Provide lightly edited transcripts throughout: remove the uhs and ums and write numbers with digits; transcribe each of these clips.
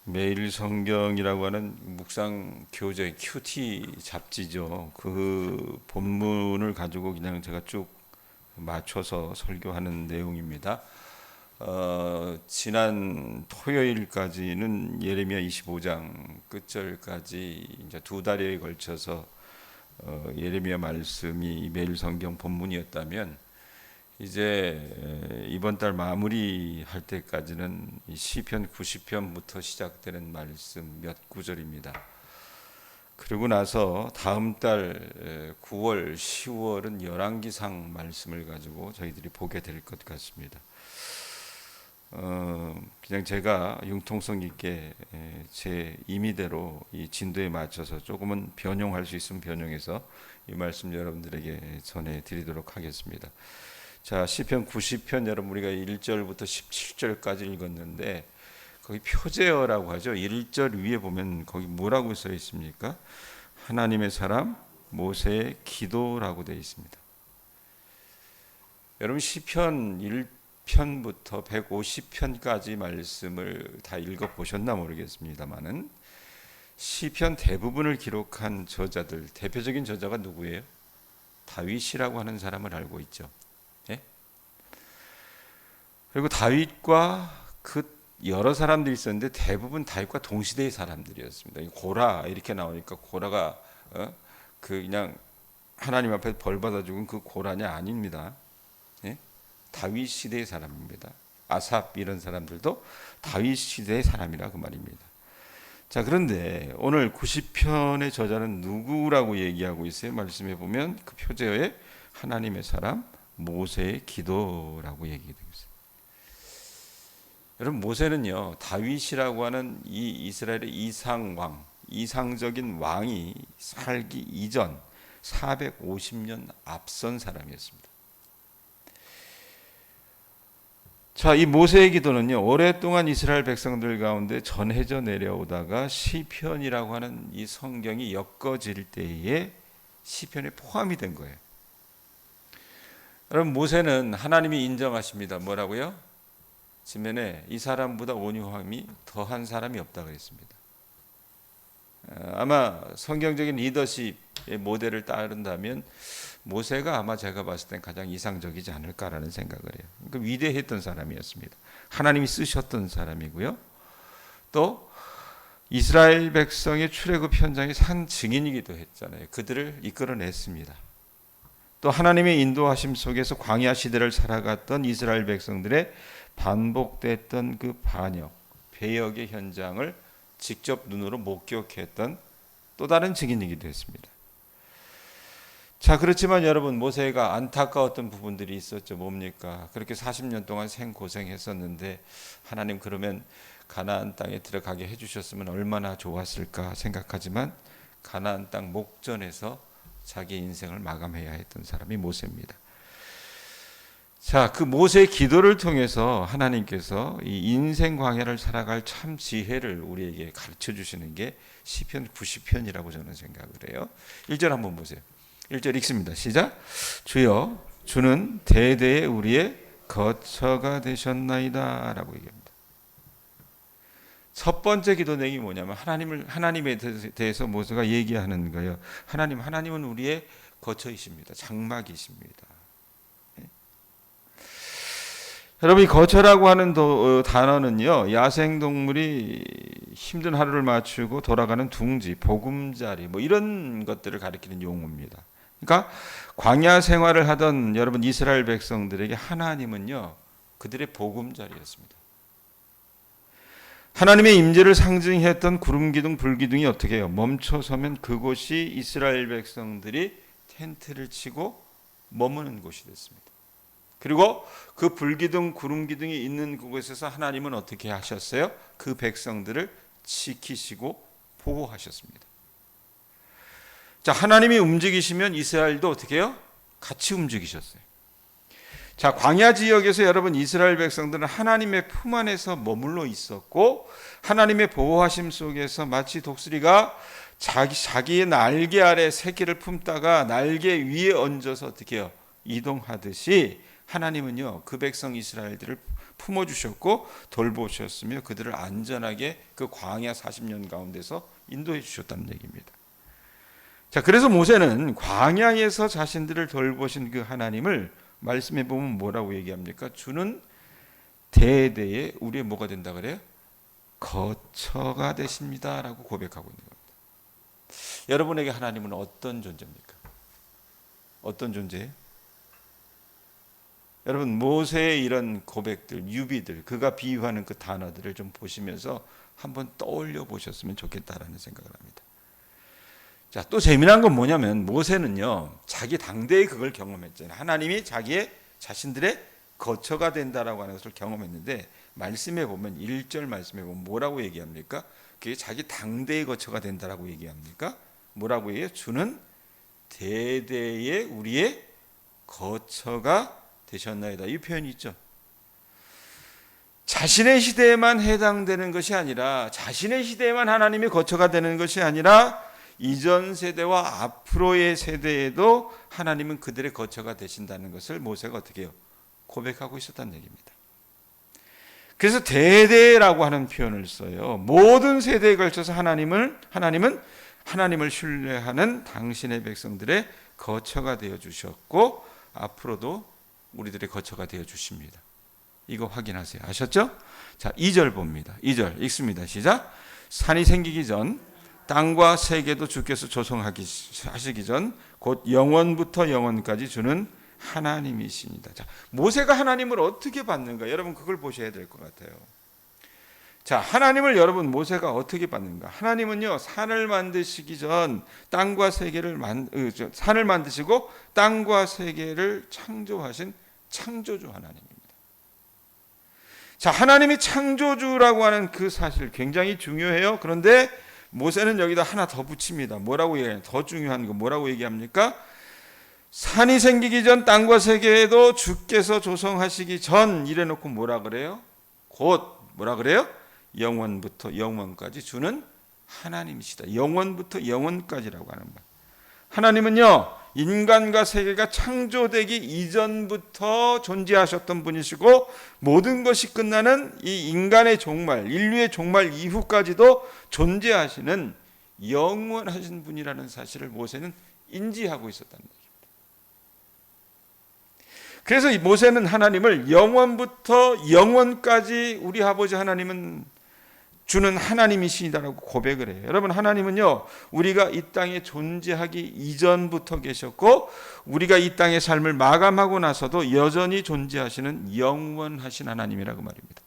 매일 성경이라고 하는 묵상 교재 큐티 잡지죠. 그 본문을 가지고 그냥 제가 쭉 맞춰서 설교하는 내용입니다. 지난 토요일까지는 예레미야 25장 끝절까지 이제 두 달에 걸쳐서 예레미야 말씀이 매일 성경 본문이었다면, 이제 이번 달 마무리할 때까지는 시편 90편부터 시작되는 말씀 몇 구절입니다. 그리고 나서 다음 달 9월, 10월은 열왕기상 말씀을 가지고 저희들이 보게 될 것 같습니다. 그냥 제가 융통성 있게 제 임의대로 이 진도에 맞춰서 조금은 변형할 수 있으면 변형해서 이 말씀 여러분들에게 전해드리도록 하겠습니다. 자, 시편 90편 여러분 우리가 1절부터 17절까지 읽었는데 거기 표제어라고 하죠. 1절 위에 보면 거기 뭐라고 써 있습니까? 하나님의 사람 모세의 기도라고 되어 있습니다. 여러분 시편 1편부터 150편까지 말씀을 다 읽어보셨나 모르겠습니다만은 시편 대부분을 기록한 저자들, 대표적인 저자가 누구예요? 다윗이라고 하는 사람을 알고 있죠. 예? 그리고 다윗과 그 여러 사람들이 있었는데 대부분 다윗과 동시대의 사람들이었습니다. 고라 이렇게 나오니까 고라가 그냥 하나님 앞에 벌 받아 죽은 그 고라냐? 아닙니다. 예? 다윗 시대의 사람입니다. 아삽 이런 사람들도 다윗 시대의 사람이라 그 말입니다. 자, 그런데 오늘 90편의 저자는 누구라고 얘기하고 있어요? 말씀해 보면 그 표제어에 하나님의 사람 모세의 기도라고 얘기되고 있어요. 여러분 모세는요 다윗이라고 하는 이 이스라엘의 이상왕, 이상적인 왕이 살기 이전 450년 앞선 사람이었습니다. 자, 이 모세의 기도는요 오랫동안 이스라엘 백성들 가운데 전해져 내려오다가 시편이라고 하는 이 성경이 엮어질 때에 시편에 포함이 된 거예요. 여러분 모세는 하나님이 인정하십니다. 뭐라고요? 지면에 이 사람보다 온유함이 더한 사람이 없다 그랬습니다. 아마 성경적인 리더십의 모델을 따른다면 모세가 아마 제가 봤을 땐 가장 이상적이지 않을까라는 생각을 해요. 그 위대했던 사람이었습니다. 하나님이 쓰셨던 사람이고요. 또 이스라엘 백성의 출애굽 현장의 산 증인이기도 했잖아요. 그들을 이끌어냈습니다. 또 하나님의 인도하심 속에서 광야 시대를 살아갔던 이스라엘 백성들의 반복됐던 그 반역, 배역의 현장을 직접 눈으로 목격했던 또 다른 증인이기도 했습니다. 자, 그렇지만 여러분 모세가 안타까웠던 부분들이 있었죠. 뭡니까? 그렇게 40년 동안 생고생했었는데 하나님 그러면 가나안 땅에 들어가게 해주셨으면 얼마나 좋았을까 생각하지만 가나안 땅 목전에서 자기 인생을 마감해야 했던 사람이 모세입니다. 자, 그 모세의 기도를 통해서 하나님께서 이 인생 광야를 살아갈 참 지혜를 우리에게 가르쳐 주시는 게 시편 90편이라고 저는 생각을 해요. 1절 한번 보세요. 1절 읽습니다. 시작. 주여 주는 대대에 우리의 거처가 되셨나이다 라고 얘기합니다. 첫 번째 기도 내용이 뭐냐면 하나님에 대해서 모세가 얘기하는 거예요. 하나님은 우리의 거처이십니다. 장막이십니다. 여러분 이 거처라고 하는 단어는요 야생동물이 힘든 하루를 마치고 돌아가는 둥지, 보금자리 뭐 이런 것들을 가리키는 용어입니다. 그러니까 광야 생활을 하던 여러분 이스라엘 백성들에게 하나님은요 그들의 보금자리였습니다. 하나님의 임재를 상징했던 구름기둥, 불기둥이 어떻게 해요? 멈춰서면 그곳이 이스라엘 백성들이 텐트를 치고 머무는 곳이 됐습니다. 그리고 그 불기둥, 구름기둥이 있는 그곳에서 하나님은 어떻게 하셨어요? 그 백성들을 지키시고 보호하셨습니다. 자, 하나님이 움직이시면 이스라엘도 어떻게 해요? 같이 움직이셨어요. 자, 광야 지역에서 여러분 이스라엘 백성들은 하나님의 품 안에서 머물러 있었고 하나님의 보호하심 속에서 마치 독수리가 자기의 날개 아래 새끼를 품다가 날개 위에 얹어서 어떻게 해요? 이동하듯이 하나님은요 그 백성 이스라엘들을 품어주셨고 돌보셨으며 그들을 안전하게 그 광야 40년 가운데서 인도해 주셨다는 얘기입니다. 자, 그래서 모세는 광야에서 자신들을 돌보신 그 하나님을 말씀해 보면 뭐라고 얘기합니까? 주는 대대에 우리의 뭐가 된다 그래요? 거처가 되십니다라고 고백하고 있는 겁니다. 여러분에게 하나님은 어떤 존재입니까? 어떤 존재예요? 여러분, 모세의 이런 고백들, 유비들, 그가 비유하는 그 단어들을 좀 보시면서 한번 떠올려 보셨으면 좋겠다라는 생각을 합니다. 자, 또 재미난 건 뭐냐면 모세는요, 자기 당대에 그걸 경험했잖아요. 하나님이 자신들의 거처가 된다라고 하는 것을 경험했는데, 말씀해 보면 1절 말씀해 보면 뭐라고 얘기합니까? 그게 자기 당대의 거처가 된다라고 얘기합니까? 뭐라고 얘기해요? 주는 대대에 우리의 거처가 되셨나이다. 이 표현이 있죠. 자신의 시대에만 해당되는 것이 아니라, 자신의 시대에만 하나님의 거처가 되는 것이 아니라 이전 세대와 앞으로의 세대에도 하나님은 그들의 거처가 되신다는 것을 모세가 어떻게 해요? 고백하고 있었다는 얘기입니다. 그래서 대대라고 하는 표현을 써요. 모든 세대에 걸쳐서 하나님은 신뢰하는 당신의 백성들의 거처가 되어 주셨고 앞으로도 우리들의 거처가 되어 주십니다. 이거 확인하세요. 아셨죠? 자, 2절 봅니다. 2절 읽습니다. 시작. 산이 생기기 전 땅과 세계도 주께서 조성하시기 전 곧 영원부터 영원까지 주는 하나님이십니다. 자, 모세가 하나님을 어떻게 받는가? 여러분 그걸 보셔야 될 것 같아요. 자, 하나님을 여러분 모세가 어떻게 받는가? 하나님은요, 산을 만드시기 전 땅과 세계를 산을 만드시고 땅과 세계를 창조하신 창조주 하나님입니다. 자, 하나님이 창조주라고 하는 그 사실 굉장히 중요해요. 그런데 모세는 여기다 하나 더 붙입니다. 뭐라고 얘기해요? 더 중요한 거 뭐라고 얘기합니까? 산이 생기기 전 땅과 세계에도 주께서 조성하시기 전 이래 놓고 뭐라 그래요? 곧 뭐라 그래요? 영원부터 영원까지 주는 하나님이시다. 영원부터 영원까지라고 하는 말. 하나님은요, 인간과 세계가 창조되기 이전부터 존재하셨던 분이시고 모든 것이 끝나는 이 인간의 종말, 인류의 종말 이후까지도 존재하시는 영원하신 분이라는 사실을 모세는 인지하고 있었다는 얘기입니다. 그래서 이 모세는 하나님을 영원부터 영원까지 우리 아버지 하나님은 주는 하나님이시다라고 고백을 해요. 여러분, 하나님은요, 우리가 이 땅에 존재하기 이전부터 계셨고 우리가 이 땅의 삶을 마감하고 나서도 여전히 존재하시는 영원하신 하나님이라고 말입니다.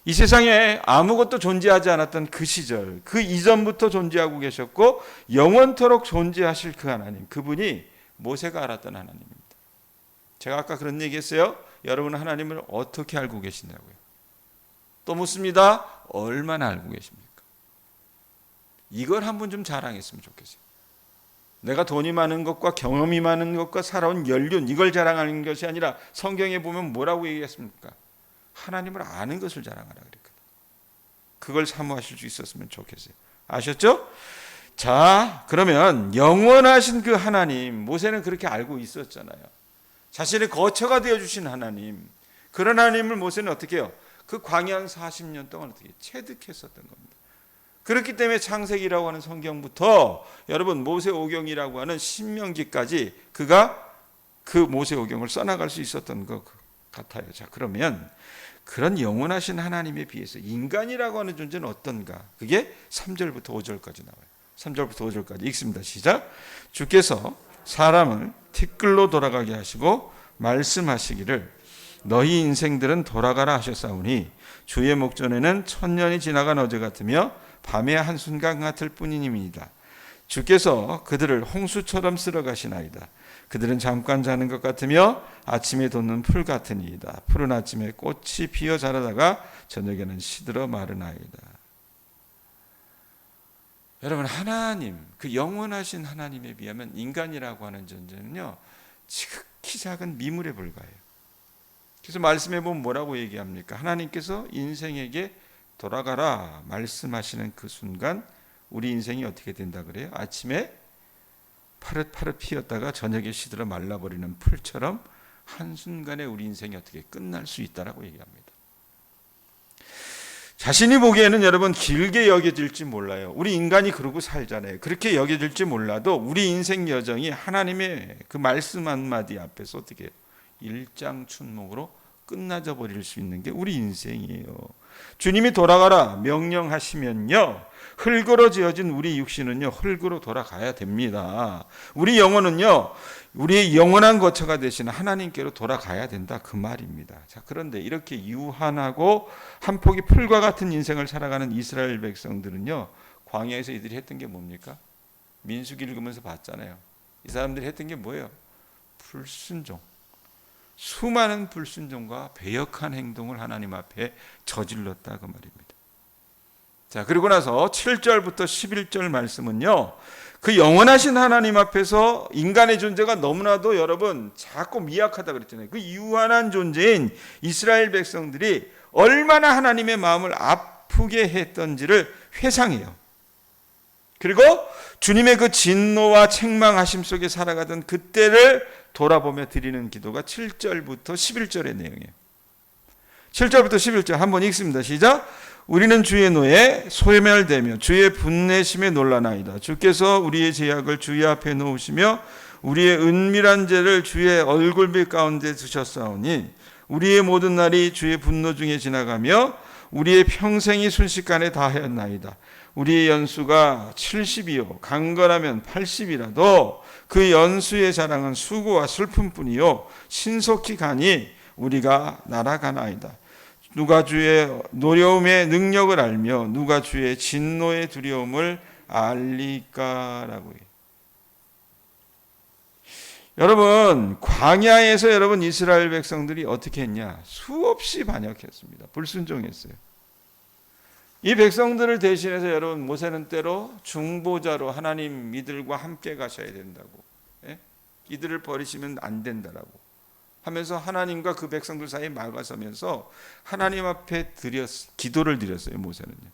이 세상에 아무것도 존재하지 않았던 그 시절, 그 이전부터 존재하고 계셨고 영원토록 존재하실 그 하나님, 그분이 모세가 알았던 하나님입니다. 제가 아까 그런 얘기했어요. 여러분은 하나님을 어떻게 알고 계시냐고요. 또 묻습니다. 얼마나 알고 계십니까? 이걸 한번 좀 자랑했으면 좋겠어요. 내가 돈이 많은 것과 경험이 많은 것과 살아온 연륜, 이걸 자랑하는 것이 아니라 성경에 보면 뭐라고 얘기했습니까? 하나님을 아는 것을 자랑하라 그랬거든요. 그걸 사모하실 수 있었으면 좋겠어요. 아셨죠? 자, 그러면 영원하신 그 하나님, 모세는 그렇게 알고 있었잖아요. 자신의 거처가 되어주신 하나님, 그런 하나님을 모세는 어떻게 해요? 그 광야 40년 동안 어떻게 체득했었던 겁니다. 그렇기 때문에 창세기라고 하는 성경부터 여러분 모세오경이라고 하는 신명기까지 그가 그 모세오경을 써나갈 수 있었던 것 같아요. 자, 그러면 그런 영원하신 하나님에 비해서 인간이라고 하는 존재는 어떤가? 그게 3절부터 5절까지 나와요. 3절부터 5절까지 읽습니다. 시작. 주께서 사람을 티끌로 돌아가게 하시고 말씀하시기를 너희 인생들은 돌아가라 하셨사오니 주의 목전에는 1000년이 지나간 어제 같으며 밤의 한순간 같을 뿐이니이다. 주께서 그들을 홍수처럼 쓸어가시나이다. 그들은 잠깐 자는 것 같으며 아침에 돋는 풀 같으니이다. 푸른 아침에 꽃이 피어 자라다가 저녁에는 시들어 마르나이다. 여러분, 하나님, 그 영원하신 하나님에 비하면 인간이라고 하는 존재는요, 지극히 작은 미물에 불과해요. 그래서 말씀해 보면 뭐라고 얘기합니까? 하나님께서 인생에게 돌아가라 말씀하시는 그 순간 우리 인생이 어떻게 된다 그래요? 아침에 파릇파릇 피었다가 저녁에 시들어 말라버리는 풀처럼 한순간에 우리 인생이 어떻게 끝날 수 있다라고 얘기합니다. 자신이 보기에는 여러분 길게 여겨질지 몰라요. 우리 인간이 그러고 살잖아요. 그렇게 여겨질지 몰라도 우리 인생 여정이 하나님의 그 말씀 한마디 앞에서 어떻게 일장춘몽으로 끝나져 버릴 수 있는 게 우리 인생이에요. 주님이 돌아가라 명령하시면요, 흙으로 지어진 우리 육신은요 흙으로 돌아가야 됩니다. 우리 영혼은요 우리의 영원한 거처가 되시는 하나님께로 돌아가야 된다, 그 말입니다. 자, 그런데 이렇게 유한하고 한 폭의 풀과 같은 인생을 살아가는 이스라엘 백성들은요, 광야에서 이들이 했던 게 뭡니까? 민수기 읽으면서 봤잖아요. 이 사람들이 했던 게 뭐예요? 불순종. 수많은 불순종과 배역한 행동을 하나님 앞에 저질렀다, 그 말입니다. 자, 그리고 나서 7절부터 11절 말씀은요, 그 영원하신 하나님 앞에서 인간의 존재가 너무나도 여러분 작고 미약하다 그랬잖아요. 그 유한한 존재인 이스라엘 백성들이 얼마나 하나님의 마음을 아프게 했던지를 회상해요. 그리고 주님의 그 진노와 책망하심 속에 살아가던 그때를 돌아보며 드리는 기도가 7절부터 11절의 내용이에요. 7절부터 11절 한번 읽습니다. 시작. 우리는 주의 노에 소멸되며 주의 분내심에 놀라나이다. 주께서 우리의 죄악을 주의 앞에 놓으시며 우리의 은밀한 죄를 주의 얼굴빛 가운데 두셨사오니 우리의 모든 날이 주의 분노 중에 지나가며 우리의 평생이 순식간에 다하였나이다. 우리의 연수가 70이요 강건하면 80이라도 그 연수의 자랑은 수고와 슬픔뿐이요 신속히 가니 우리가 날아가나이다. 누가 주의 노려움의 능력을 알며 누가 주의 진노의 두려움을 알리까라고 해요. 여러분, 광야에서 여러분 이스라엘 백성들이 어떻게 했냐? 수없이 반역했습니다. 불순종했어요. 이 백성들을 대신해서 여러분 모세는 때로 중보자로 하나님 이들과 함께 가셔야 된다고, 이들을 버리시면 안 된다라고 하면서 하나님과 그 백성들 사이에 막아서면서 하나님 앞에 기도를 드렸어요. 모세는요.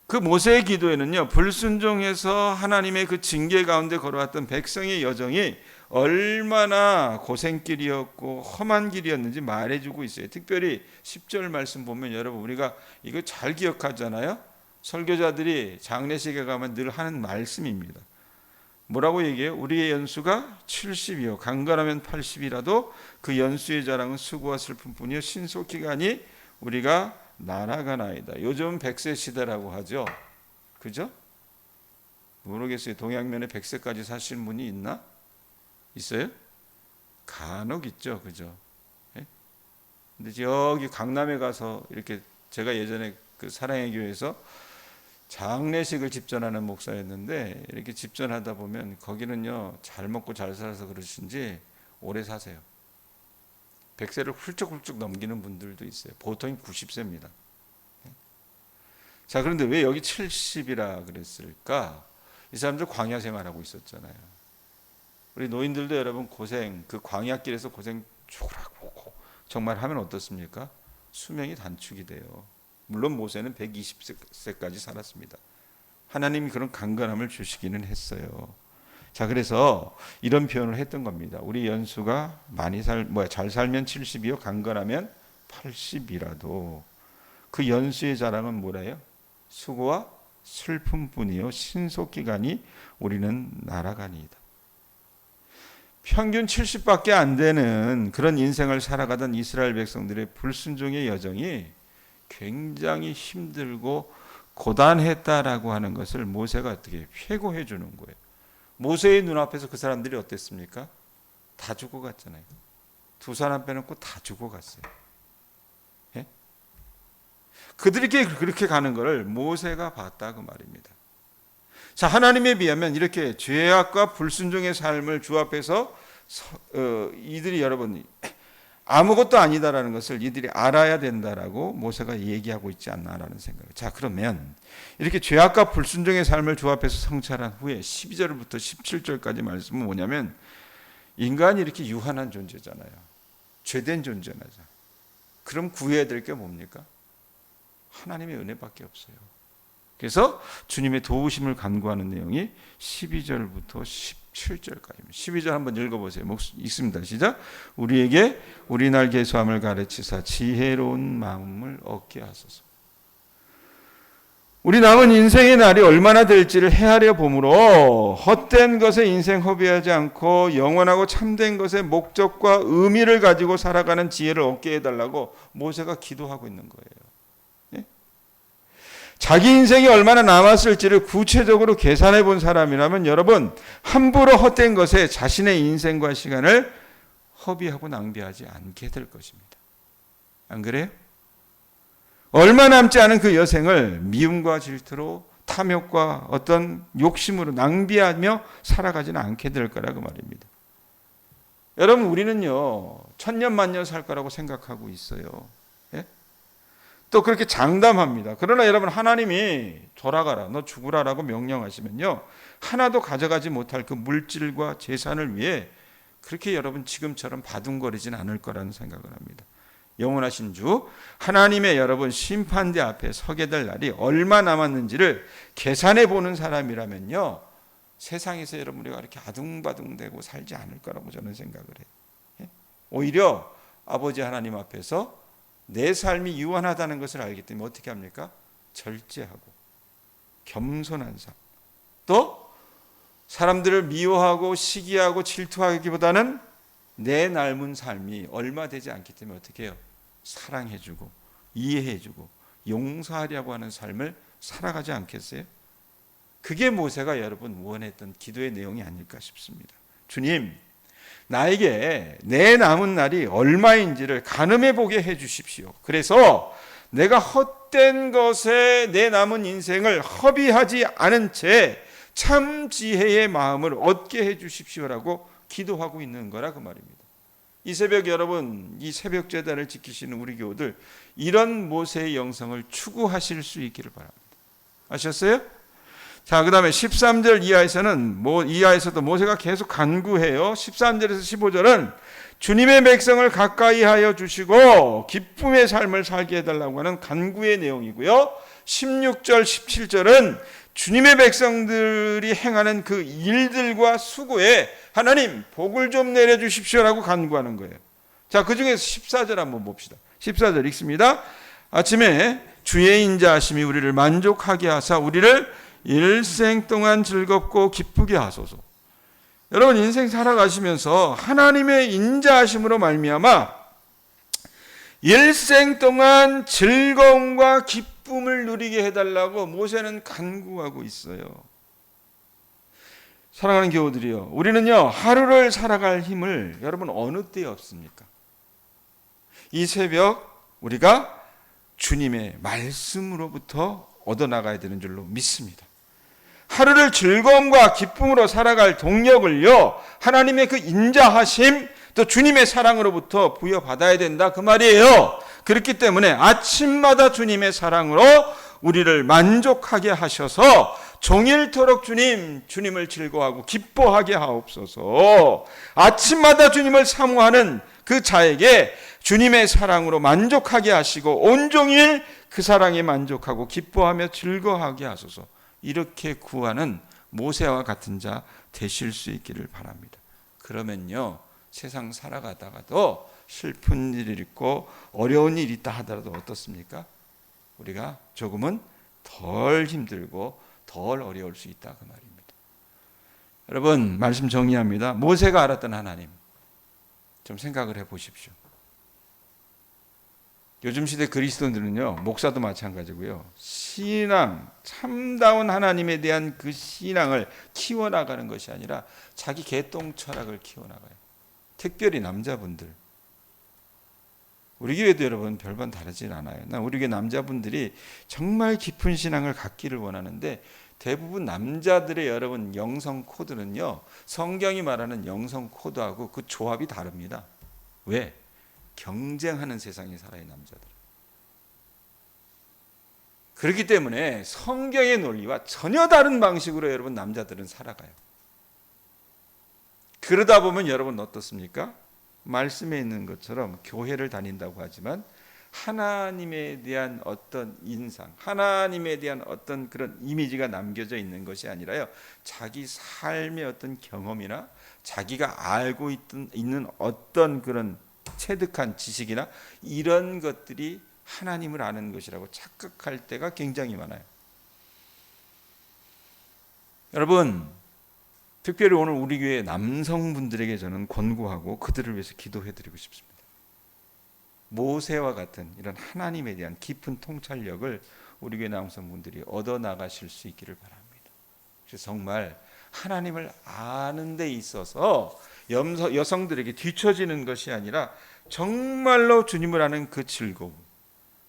그 모세의 기도에는요, 불순종해서 하나님의 그 징계 가운데 걸어왔던 백성의 여정이 얼마나 고생길이었고 험한 길이었는지 말해주고 있어요. 특별히 10절 말씀 보면 여러분 우리가 이거 잘 기억하잖아요. 설교자들이 장례식에 가면 늘 하는 말씀입니다. 뭐라고 얘기해요? 우리의 연수가 70이요 강건하면 80이라도 그 연수의 자랑은 수고와 슬픔뿐이요 신속히 가니 우리가 날아가나이다. 요즘 100세 시대라고 하죠. 그죠? 모르겠어요. 동양면에 100세까지 사시는 분이 있나? 있어요? 간혹 있죠. 그죠? 예? 근데 여기 강남에 가서 이렇게 제가 예전에 그 사랑의 교회에서 장례식을 집전하는 목사였는데 이렇게 집전하다 보면 거기는요 잘 먹고 잘 살아서 그러신지 오래 사세요. 100세를 훌쩍훌쩍 넘기는 분들도 있어요. 보통이 90세입니다. 자, 그런데 왜 여기 70이라 그랬을까? 이 사람들 광야 생활하고 있었잖아요. 우리 노인들도 여러분 고생, 그 광야길에서 고생 죽으라고 정말 하면 어떻습니까? 수명이 단축이 돼요. 물론 모세는 120세까지 살았습니다. 하나님이 그런 강건함을 주시기는 했어요. 자, 그래서 이런 표현을 했던 겁니다. 우리 연수가 잘 살면 70이요 강건하면 80이라도 그 연수의 자랑은 뭐래요? 수고와 슬픔뿐이요 신속히 가니 우리는 날아가니이다. 평균 70밖에 안 되는 그런 인생을 살아가던 이스라엘 백성들의 불순종의 여정이 굉장히 힘들고 고단했다라고 하는 것을 모세가 어떻게 회고해 주는 거예요. 모세의 눈앞에서 그 사람들이 어땠습니까? 다 죽어갔잖아요. 두 사람 빼놓고 다 죽어갔어요. 예? 그들이 그렇게 가는 것을 모세가 봤다 그 말입니다. 자, 하나님에 비하면 이렇게 죄악과 불순종의 삶을 주 앞에서 이들이 여러분 아무것도 아니다라는 것을 이들이 알아야 된다라고 모세가 얘기하고 있지 않나라는 생각. 자, 그러면 이렇게 죄악과 불순종의 삶을 주 앞에서 성찰한 후에 12절부터 17절까지 말씀은 뭐냐면 인간이 이렇게 유한한 존재잖아요. 죄된 존재나죠. 그럼 구해야 될 게 뭡니까? 하나님의 은혜밖에 없어요. 그래서 주님의 도우심을 간구하는 내용이 12절부터 7절까지입니다. 12절 한번 읽어보세요. 읽습니다. 시작. 우리에게 우리 날 계수함을 가르치사 지혜로운 마음을 얻게 하소서. 우리 남은 인생의 날이 얼마나 될지를 헤아려 보므로 헛된 것에 인생 허비하지 않고 영원하고 참된 것의 목적과 의미를 가지고 살아가는 지혜를 얻게 해달라고 모세가 기도하고 있는 거예요. 예? 자기 인생이 얼마나 남았을지를 구체적으로 계산해 본 사람이라면 여러분 함부로 헛된 것에 자신의 인생과 시간을 허비하고 낭비하지 않게 될 것입니다. 안 그래요? 얼마 남지 않은 그 여생을 미움과 질투로 탐욕과 어떤 욕심으로 낭비하며 살아가지는 않게 될 거라고 말입니다. 여러분 우리는요 1000년 살 거라고 생각하고 있어요. 예? 또 그렇게 장담합니다. 그러나 여러분 하나님이 돌아가라 너 죽으라라고 명령하시면요 하나도 가져가지 못할 그 물질과 재산을 위해 그렇게 여러분 지금처럼 바둥거리지는 않을 거라는 생각을 합니다. 영원하신 주 하나님의 여러분 심판대 앞에 서게 될 날이 얼마 남았는지를 계산해 보는 사람이라면요 세상에서 여러분 우리가 이렇게 아둥바둥대고 살지 않을 거라고 저는 생각을 해요. 오히려 아버지 하나님 앞에서 내 삶이 유한하다는 것을 알기 때문에 어떻게 합니까? 절제하고 겸손한 삶, 또 사람들을 미워하고 시기하고 질투하기보다는 내 삶은 삶이 얼마 되지 않기 때문에 어떻게 해요? 사랑해주고 이해해주고 용서하려고 하는 삶을 살아가지 않겠어요? 그게 모세가 여러분 원했던 기도의 내용이 아닐까 싶습니다. 주님, 나에게 내 남은 날이 얼마인지를 가늠해 보게 해주십시오. 그래서 내가 헛된 것에 내 남은 인생을 허비하지 않은 채 참 지혜의 마음을 얻게 해주십시오라고 기도하고 있는 거라 그 말입니다. 이 새벽 여러분, 이 새벽 제단을 지키시는 우리 교우들 이런 모세의 영성을 추구하실 수 있기를 바랍니다. 아셨어요? 자, 그 다음에 13절 이하에서도 모세가 계속 간구해요. 13절에서 15절은 주님의 백성을 가까이 하여 주시고 기쁨의 삶을 살게 해달라고 하는 간구의 내용이고요. 16절, 17절은 주님의 백성들이 행하는 그 일들과 수고에 하나님 복을 좀 내려주십시오라고 간구하는 거예요. 자, 그 중에서 14절 한번 봅시다. 14절 읽습니다. 아침에 주의 인자하심이 우리를 만족하게 하사 우리를 일생 동안 즐겁고 기쁘게 하소서. 여러분 인생 살아가시면서 하나님의 인자하심으로 말미암아 일생 동안 즐거움과 기쁨을 누리게 해달라고 모세는 간구하고 있어요. 사랑하는 교우들이요, 우리는요 하루를 살아갈 힘을 여러분 어느 때에 얻습니까? 이 새벽 우리가 주님의 말씀으로부터 얻어나가야 되는 줄로 믿습니다. 하루를 즐거움과 기쁨으로 살아갈 동력을요 하나님의 그 인자하심 또 주님의 사랑으로부터 부여받아야 된다 그 말이에요. 그렇기 때문에 아침마다 주님의 사랑으로 우리를 만족하게 하셔서 종일토록 주님을 즐거워하고 기뻐하게 하옵소서. 아침마다 주님을 사모하는 그 자에게 주님의 사랑으로 만족하게 하시고 온종일 그 사랑에 만족하고 기뻐하며 즐거워하게 하소서. 이렇게 구하는 모세와 같은 자 되실 수 있기를 바랍니다. 그러면요 세상 살아가다가도 슬픈 일이 있고 어려운 일이 있다 하더라도 어떻습니까? 우리가 조금은 덜 힘들고 덜 어려울 수 있다 그 말입니다. 여러분 말씀 정리합니다. 모세가 알았던 하나님 좀 생각을 해보십시오. 요즘 시대 그리스도인들은요 목사도 마찬가지고요 신앙 참다운 하나님에 대한 그 신앙을 키워나가는 것이 아니라 자기 개똥 철학을 키워나가요. 특별히 남자분들, 우리 교회도 여러분 별반 다르진 않아요. 난 우리 교회 남자분들이 정말 깊은 신앙을 갖기를 원하는데 대부분 남자들의 여러분 영성 코드는요 성경이 말하는 영성 코드하고 그 조합이 다릅니다. 왜? 경쟁하는 세상에 살아요 남자들. 그렇기 때문에 성경의 논리와 전혀 다른 방식으로 여러분 남자들은 살아가요. 그러다 보면 여러분 어떻습니까? 말씀에 있는 것처럼 교회를 다닌다고 하지만 하나님에 대한 어떤 인상, 하나님에 대한 어떤 그런 이미지가 남겨져 있는 것이 아니라요, 자기 삶의 어떤 경험이나 자기가 알고 있는 어떤 그런 체득한 지식이나 이런 것들이 하나님을 아는 것이라고 착각할 때가 굉장히 많아요. 여러분, 특별히 오늘 우리 교회 남성분들에게 저는 권고하고 그들을 위해서 기도해드리고 싶습니다. 모세와 같은 이런 하나님에 대한 깊은 통찰력을 우리 교회 남성분들이 얻어 나가실 수 있기를 바랍니다. 그래서 정말 하나님을 아는 데 있어서 여성들에게 뒤처지는 것이 아니라 정말로 주님을 아는 그 즐거움,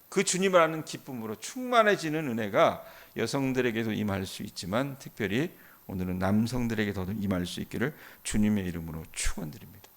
그 주님을 아는 기쁨으로 충만해지는 은혜가 여성들에게도 임할 수 있지만 특별히 오늘은 남성들에게 더 임할 수 있기를 주님의 이름으로 축원드립니다.